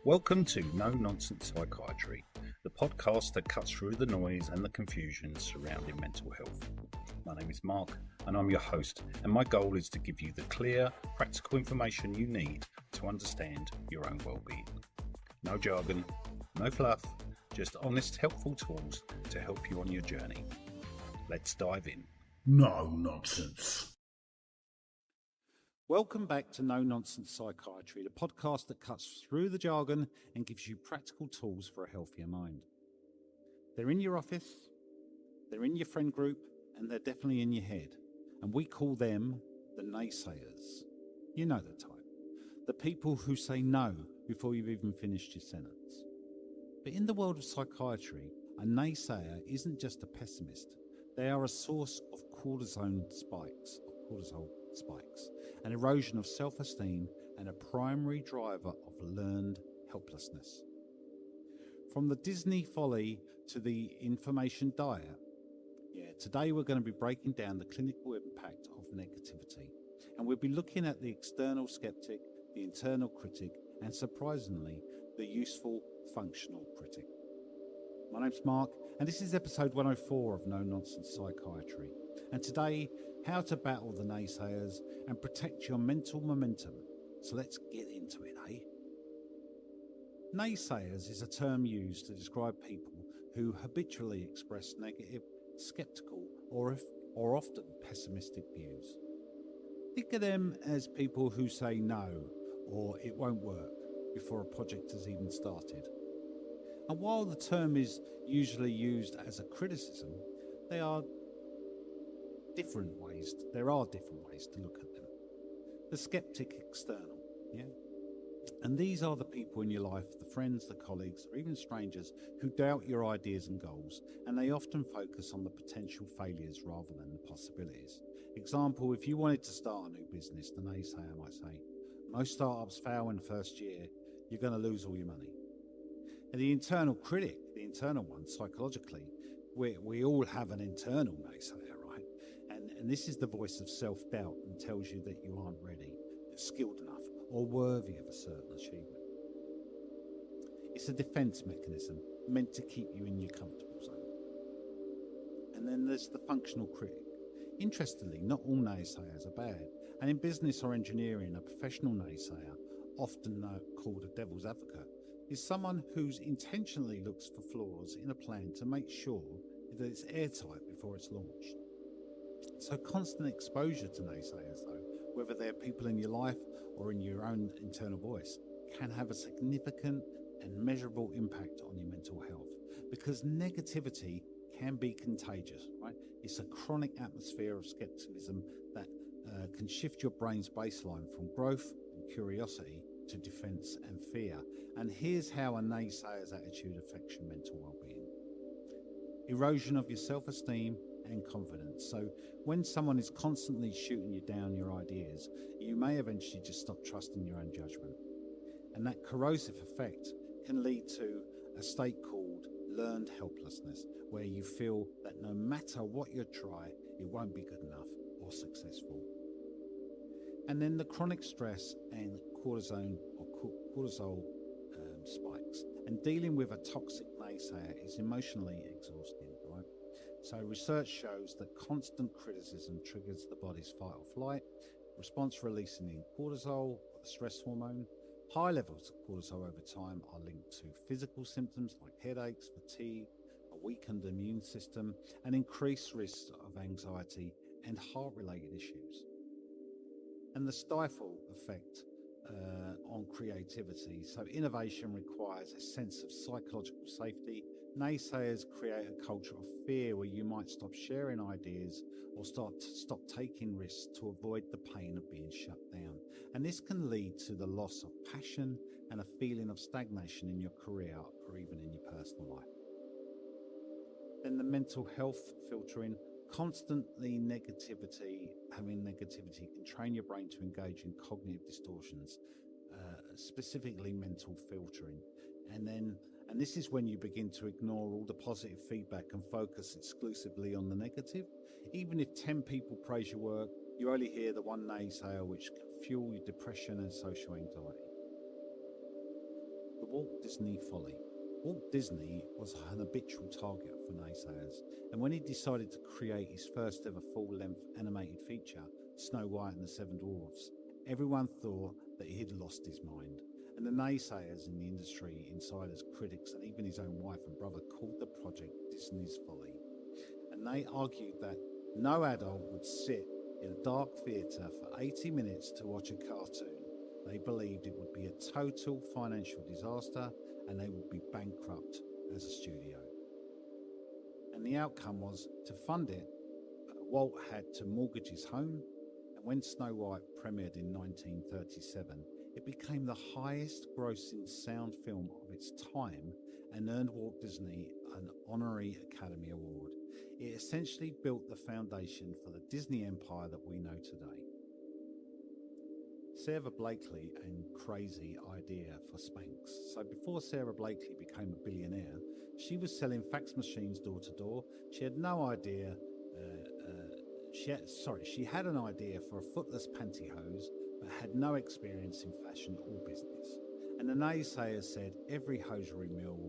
Welcome to No Nonsense Psychiatry, the podcast that cuts through the noise and the confusion surrounding mental health. My name is Mark and I'm your host, and my goal is to give you the clear, practical information you need to understand your own well-being. No jargon, no fluff, just honest, helpful tools to help you on your journey. Let's dive in. No nonsense. Welcome back to No Nonsense Psychiatry, the podcast that cuts through the jargon and gives you practical tools for a healthier mind. They're in your office, they're in your friend group, and they're definitely in your head. And we call them the naysayers. You know the type. The people who say no before you've even finished your sentence. But in the world of psychiatry, a naysayer isn't just a pessimist. They are a source of cortisol spikes, an erosion of self-esteem, and a primary driver of learned helplessness. From the Disney folly to the information diet, today we're going to be breaking down the clinical impact of negativity. And we'll be looking at the external skeptic, the internal critic, and surprisingly, the useful functional critic. My name's Mark, and this is episode 104 of No Nonsense Psychiatry. And today, how to battle the naysayers and protect your mental momentum. So let's get into it, eh? Naysayers is a term used to describe people who habitually express negative, skeptical, or often pessimistic views. Think of them as people who say no or it won't work before a project has even started. And while the term is usually used as a criticism, there are different ways to look at them. The skeptic external, and these are the people in your life, the friends, the colleagues, or even strangers who doubt your ideas and goals, and they often focus on the potential failures rather than the possibilities. Example, if you wanted to start a new business, the naysayer might say, most startups fail in the first year, you're going to lose all your money. And the internal critic, the internal one, psychologically, we all have an internal naysayer, right? And this is the voice of self-doubt and tells you that you aren't ready, skilled enough, or worthy of a certain achievement. It's a defense mechanism meant to keep you in your comfortable zone. And then there's the functional critic. Interestingly, not all naysayers are bad. And in business or engineering, a professional naysayer, often called a devil's advocate, is someone who intentionally looks for flaws in a plan to make sure that it's airtight before it's launched. So constant exposure to naysayers, though, whether they're people in your life or in your own internal voice, can have a significant and measurable impact on your mental health, because negativity can be contagious, right? It's a chronic atmosphere of skepticism that can shift your brain's baseline from growth and curiosity to defense and fear. And here's how a naysayer's attitude affects your mental well-being. Erosion of your self-esteem and confidence. So when someone is constantly shooting you down your ideas, you may eventually just stop trusting your own judgment. And that corrosive effect can lead to a state called learned helplessness, where you feel that no matter what you try, it won't be good enough or successful. And then the chronic stress and cortisol spikes. And dealing with a toxic naysayer is emotionally exhausting, right? So research shows that constant criticism triggers the body's fight or flight response, releasing in cortisol, the stress hormone. High levels of cortisol over time are linked to physical symptoms like headaches, fatigue, a weakened immune system, and increased risks of anxiety and heart-related issues. And the stifle effect on creativity. So innovation requires a sense of psychological safety. Naysayers create a culture of fear where you might stop sharing ideas or stop taking risks to avoid the pain of being shut down. And this can lead to the loss of passion and a feeling of stagnation in your career or even in your personal life. Then the mental health filtering. Having negativity can train your brain to engage in cognitive distortions, specifically mental filtering. And this is when you begin to ignore all the positive feedback and focus exclusively on the negative. Even if 10 people praise your work, you only hear the one naysayer, which can fuel your depression and social anxiety. The Walt Disney Folly. Walt Disney was an habitual target for naysayers, and when he decided to create his first ever full-length animated feature, Snow White and the Seven Dwarfs, everyone thought that he had lost his mind. And the naysayers in the industry, insiders, critics, and even his own wife and brother called the project Disney's Folly. And they argued that no adult would sit in a dark theatre for 80 minutes to watch a cartoon. They believed it would be a total financial disaster and they would be bankrupt as a studio. And the outcome was, to fund it, Walt had to mortgage his home, and when Snow White premiered in 1937, it became the highest grossing sound film of its time and earned Walt Disney an honorary Academy Award. It essentially built the foundation for the Disney empire that we know today. Sara Blakely and crazy idea for Spanx. So before Sara Blakely became a billionaire, she was selling fax machines door to door. She had no idea. She had an idea for a footless pantyhose, but had no experience in fashion or business. And the naysayers said every hosiery mill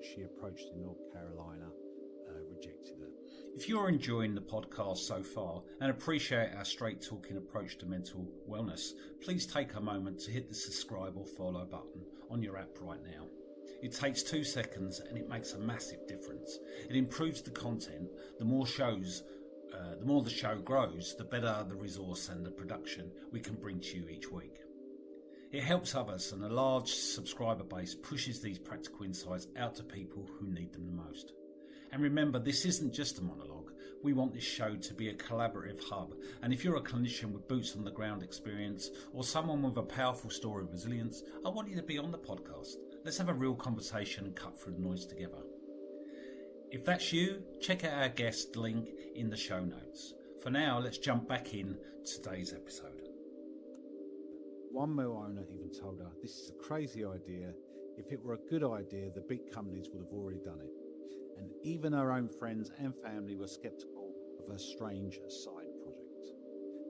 she approached in North Carolina rejected her. If you're enjoying the podcast so far and appreciate our straight talking approach to mental wellness, please take a moment to hit the subscribe or follow button on your app right now. It takes 2 seconds and it makes a massive difference. It improves the content. The more the show grows, the better the resource and the production we can bring to you each week. It helps others, and a large subscriber base pushes these practical insights out to people who need them the most. And remember, this isn't just a monologue. We want this show to be a collaborative hub. And if you're a clinician with boots on the ground experience or someone with a powerful story of resilience, I want you to be on the podcast. Let's have a real conversation and cut through the noise together. If that's you, check out our guest link in the show notes. For now, let's jump back in today's episode. One mill owner even told her, "This is a crazy idea. If it were a good idea, the big companies would have already done it." And even her own friends and family were skeptical of her strange side project.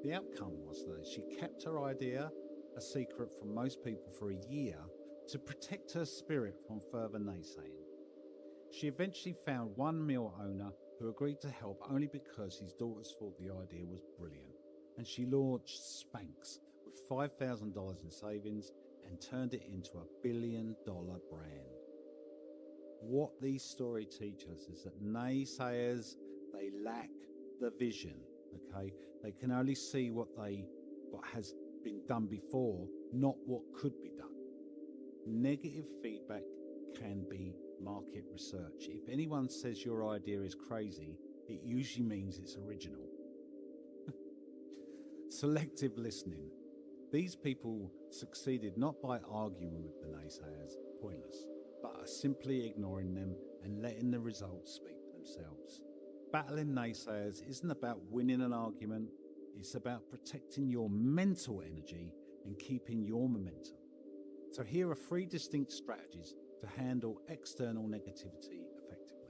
The outcome was that she kept her idea a secret from most people for a year to protect her spirit from further naysaying. She eventually found one mill owner who agreed to help only because his daughters thought the idea was brilliant, and she launched Spanx with $5,000 in savings and turned it into $1 billion brand. What these stories teach us is that naysayers, they lack the vision, okay? They can only see what has been done before, not what could be done. Negative feedback can be market research. If anyone says your idea is crazy, it usually means it's original. Selective listening. These people succeeded not by arguing with the naysayers, pointless, but simply ignoring them and letting the results speak for themselves. Battling naysayers isn't about winning an argument, it's about protecting your mental energy and keeping your momentum. So here are 3 distinct strategies to handle external negativity effectively.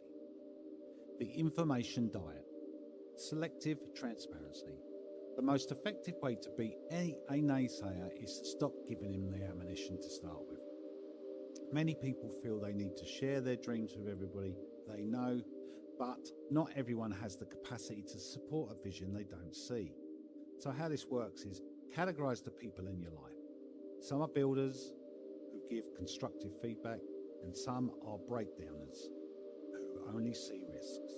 The information diet. Selective transparency. The most effective way to beat a naysayer is to stop giving him the ammunition to start with. Many people feel they need to share their dreams with everybody they know, but not everyone has the capacity to support a vision they don't see. So how this works is categorize the people in your life. Some are builders who give constructive feedback, and some are breakdowners who only see risks.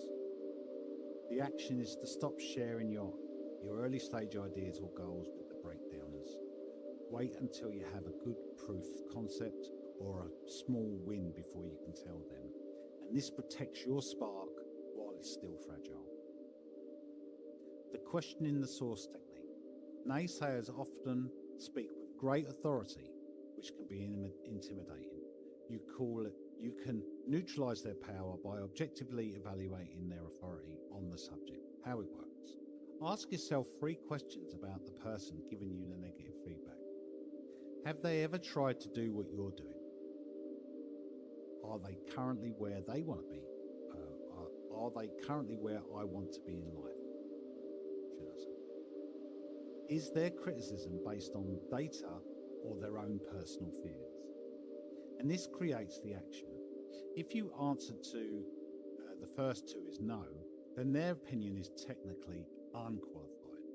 The action is to stop sharing your early stage ideas or goals with the breakdowners. Wait until you have a good proof concept or a small win before you can tell them. And this protects your spark while it's still fragile. The questioning the source technique. Naysayers often speak with great authority, which can be intimidating. You can neutralize their power by objectively evaluating their authority on the subject. How it works. Ask yourself 3 questions about the person giving you the negative feedback. Have they ever tried to do what you're doing? Are they currently where they want to be? Are they currently where I want to be in life? Should I say? Is their criticism based on data or their own personal fears? and this creates the action. If you answer to the first two is no, then their opinion is technically unqualified.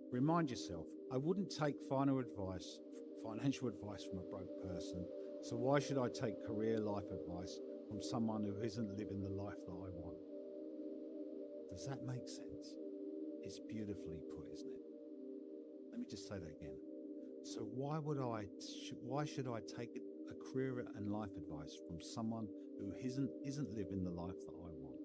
Remind yourself, I wouldn't take financial advice from a broke person, so why should I take career life advice from someone who isn't living the life that I want? Does that make sense? It's beautifully put, isn't it? Let me just say that again. So why should I take a career and life advice from someone who isn't living the life that I want?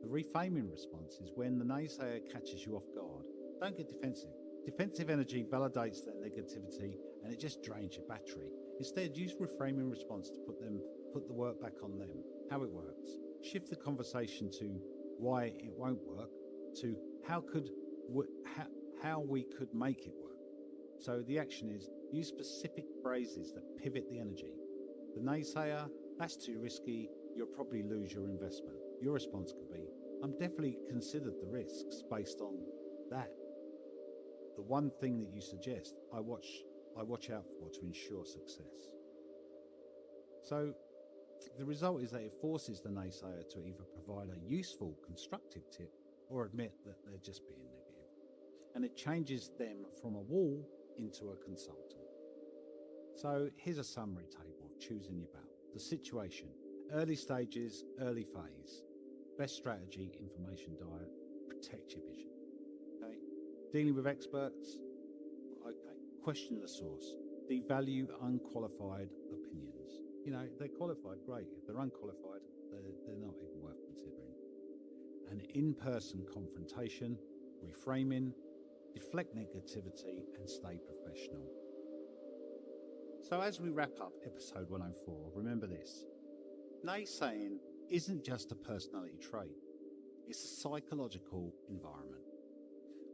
The reframing response is when the naysayer catches you off guard. Don't get defensive. Defensive energy validates their negativity and it just drains your battery. Instead, use reframing response to put the work back on them, how it works. Shift the conversation to why it won't work to how we could make it work. So the action is use specific phrases that pivot the energy. The naysayer, that's too risky, you'll probably lose your investment. Your response could be, I'm definitely considered the risks based on that. The one thing that you suggest, I watch out for to ensure success. So the result is that it forces the naysayer to either provide a useful, constructive tip or admit that they're just being negative. And it changes them from a wall into a consultant. So here's a summary table of choosing your battle. The situation, early stages, early phase. Best strategy, information diet, protect your vision. Okay. Dealing with experts, okay. Question the source. Devalue unqualified opinions. You know, they're qualified, great. If they're unqualified, they're not even worth considering. An in-person confrontation, reframing, deflect negativity, and stay professional. So as we wrap up episode 104, remember this. Naysaying isn't just a personality trait. It's a psychological environment.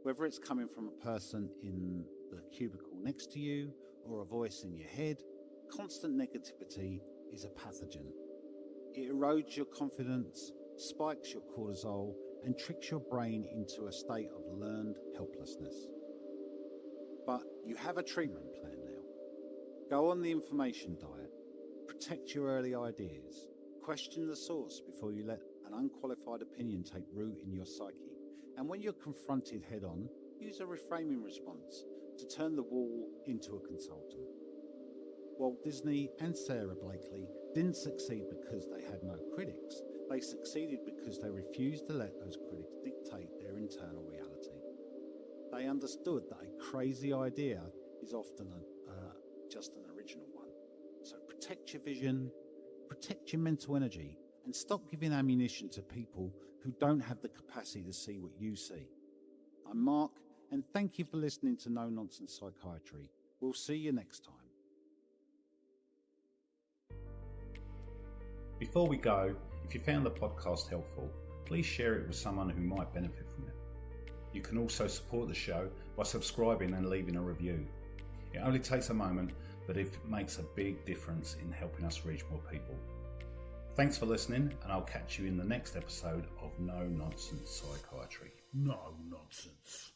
Whether it's coming from a person in the cubicle next to you or a voice in your head, constant negativity is a pathogen. It erodes your confidence, spikes your cortisol, and tricks your brain into a state of learned helplessness. But you have a treatment plan now. Go on the information diet. Protect your early ideas. Question the source before you let an unqualified opinion take root in your psyche. And when you're confronted head on, use a reframing response to turn the wall into a consultant. Walt Disney and Sara didn't succeed because they had no critics. They succeeded because they refused to let those critics dictate their internal reality. They understood that a crazy idea is often just an original one. So protect your vision, protect your mental energy, and stop giving ammunition to people who don't have the capacity to see what you see. I'm Mark, and thank you for listening to No Nonsense Psychiatry. We'll see you next time. Before we go, if you found the podcast helpful, please share it with someone who might benefit from it. You can also support the show by subscribing and leaving a review. It only takes a moment, but it makes a big difference in helping us reach more people. Thanks for listening, and I'll catch you in the next episode of No Nonsense Psychiatry. No nonsense.